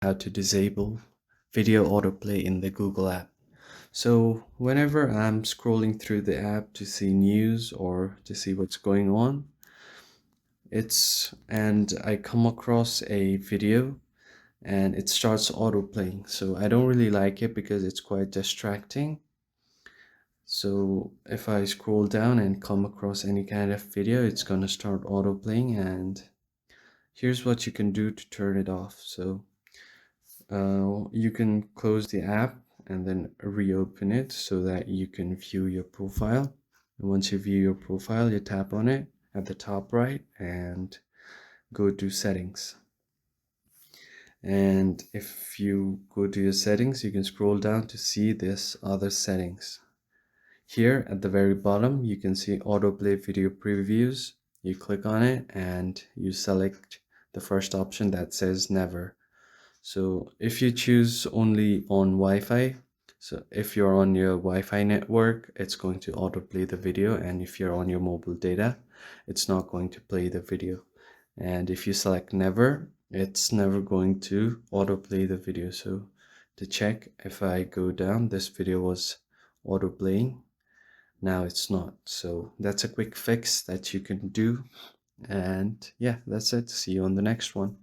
how to disable video autoplay in the Google app. So whenever I'm scrolling through the app to see news or to see what's going on, and I come across a video and it starts autoplaying. So I don't really like it because it's quite distracting. So if I scroll down and come across any kind of video, it's gonna start autoplaying, and here's what you can do to turn it off. So you can close the app and then reopen it so that you can view your profile. And once you view your profile, you tap on it at the top right and go to settings. And if you go to your settings, you can scroll down to see this other settings. Here at the very bottom, you can see autoplay video previews. You click on it and you select the first option that says never. So if you choose only on Wi-Fi, so if you're on your Wi-Fi network, it's going to autoplay the video, and if you're on your mobile data, it's not going to play the video. And if you select never, it's never going to autoplay the video. So to check, if I go down, this video was autoplaying. Now it's not. So that's a quick fix that you can do. And yeah, that's it. See you on the next one.